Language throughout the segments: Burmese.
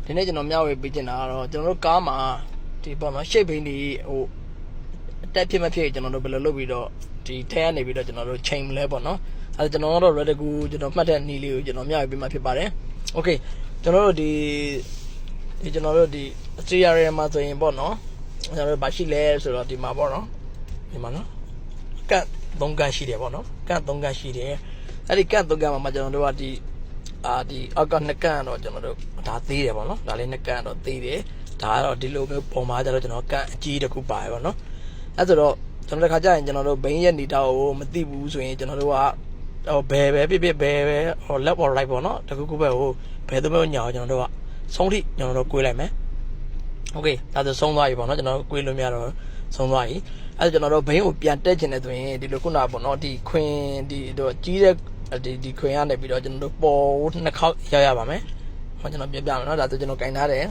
ဒီနေ့ကျွန်တော်မျှဝေပေးချင်တာကတော့ကျွန်တော်တို့ကားမှာဒီပေါ့နော်ရှေ့ဘိန်းဒီဟိုအတက်ဖြစ်မဖြစ်ကျွန်တော်တို့ဘယ်လိုလုပ်ပြီးတော့ဒီထဲကနေပြီးတော့ကျွန်တော်တို့ချိန်မလဲပေါ့နော်အဲဒါကျွန်တော်တို့ ready ကူကျွန်တော်မှတ်တဲ့နီးလေးကိုကျွန်တော်မျှဝေပေးမှဖြစ်ပါတယ်โอเคကျွန်တော်တို့ဒီကျွန်တော်တို့ဒီ CRM မှာဆိုရင်ပေါ့နော်ကျွန်တော်တို့ဘာရှိလဲဆိုတော့ဒီမှာပေါ့နော်ဒီမှာနော်ကတ်3ကတ်ရှိတယ်ပေါ့နော်ကတ်3ကတ်ရှိတယ်အဲ့ဒီကတ်3ကတ်မှာကျွန်တော်တို့ကဒီအောက်က2ကတ်တော့ကျွန်တော်တို့ဒါသေးတယ်ပေါ့နော်ဒါလေး2ကတ်တော့သေးတယ်ဒါကတော့ဒီလိုမျိုးပုံမှာကျတော့ကျွန်တော်ကတ်အကြီးတစ်ခုပါတယ်ပေါ့နော်အဲ့ဆိုတော့ကျွန်တော်တစ်ခါကြာရင်ကျွန်တော်တို့ဘိန်းရဲ့နေတာကိုမသိဘူးဆိုရင်ကျွန်တော်တို့ကဟိုဘယ်ပဲပြဘယ်ပဲဟို left or right ပေါ့နော်တခုခုပဲဟိုဘယ်သူမျိုးညာကျွန်တော်တို့ကဆုံးထိကျွန်တော်တို့ကိုွေးလိုက်မယ်โอเคဒါဆိုဆုံးသွားပြီပေါ့နော်ကျွန်တော်တို့ကိုွေးလို့မရတော့ဆုံးသွားပြီအဲ့ကျွန်တော်တို့ဘိန်းကိုပြန်တက်ချင်တယ်ဆိုရင်ဒီလိုခုနပေါ့နော်ဒီခွင်ဒီတော့ကြီးတဲ့ဒီခွင်ရနေပြီးတော့ကျွန်တော်တို့ပေါ်နှစ်ခေါက်ရောက်ရပါမယ်ဟောကျွန်တော်ပြပြမယ်နော်ဒါဆိုကျွန်တော်ကင်ထားတယ်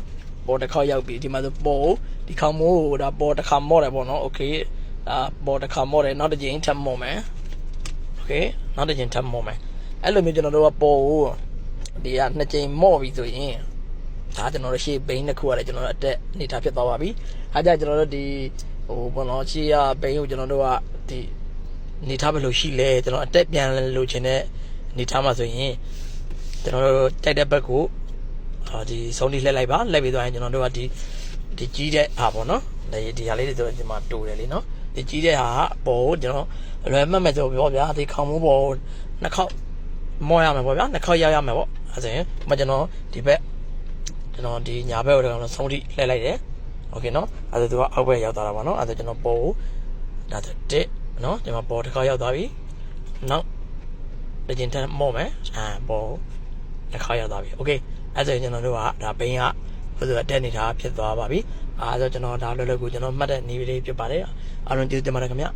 ပေါ်တစ်ခေါက်ရောက်ပြီဒီမှာဆိုပေါ်ဒီခေါက်မိုးဒါပေါ်တစ်ခါမော့တယ်ပေါ့နော်โอเคပေါ်တစ်ခါမော့တယ်နောက်တစ်ချိန်ထပ်မော့မယ်โอเคနောက်တစ်ချိန်ထပ်မော့မယ်အဲ့လိုမျိုးကျွန်တော်တို့ကပေါ်ကိုဒီကနှစ်ချိန်မော့ပြီဆိုရင်ဒါကျွန်တော်တို့ရှေ့ဘိန်းတစ်ခုရတယ်ကျွန်တော်တို့အတက်အနေထားဖြစ်သွားပါပြီအားကြကျွန်တော်တို့ဒီဟိုဘောနော်ရှေ့ရဘိန်းကိုကျွန်တော်တို့ကဒီနေထားဘယ်လိုရှိလဲကျွန်တော်အတက်ပြန်လို့ချင်တဲ့နေထားမှာဆိုရင်ကျွန်တော်တို့တိုက်တဲ့ဘက်ကိုဒီဆုံးထိလှည့်လိုက်ပါလှည့်ပြီးသွားရင်ကျွန်တော်တို့ကဒီကြီးတဲ့ဟာပေါ့နော်ဒီဟာလေးတွေဆိုဒီမှာတူတယ်လေနော်ဒီကြီးတဲ့ဟာပေါ်ကိုကျွန်တော်လွယ်မှတ်မဲ့ဆိုပြောဗျာဒီခေါင်းမိုးပေါ်နှစ်ခေါက်မောရမယ်ပေါ့ဗျာနှစ်ခေါက်ရောက်ရမယ်ပေါ့အဲဆိုရင်ကျွန်တော်ဒီဘက်ကျွန်တော်ဒီညာဘက်ကိုတော့ဆုံးထိလှည့်လိုက်တယ်โอเคနော်အဲဆိုသူကအောက်ဘက်ရောက်သွားတာပေါ့နော်အဲဆိုကျွန်တော်ပေါ်ကိုဒါဆိုတစ်နော်ဒီမှာပေါ်တစ်ခေါက်ရောက်သွားပြီနောက်တစ်ချိန်ထပ်မော့မယ်ပေါ်တစ်ခေါက်ရောက်သွားပြီโอเคအဲဆိုရင်ကျွန်တော်တို့ကဒါဘိန်းကဘယ်လိုတက်နေတာဖြစ်သွားပါပြီအဲဆိုကျွန်တော်ဒါလွယ်လွယ်ကူကျွန်တော်မှတ်တဲ့နည်းလေးဖြစ်ပါတယ်အားလုံးကျေးဇူးတင်ပါတယ်ခင်ဗျ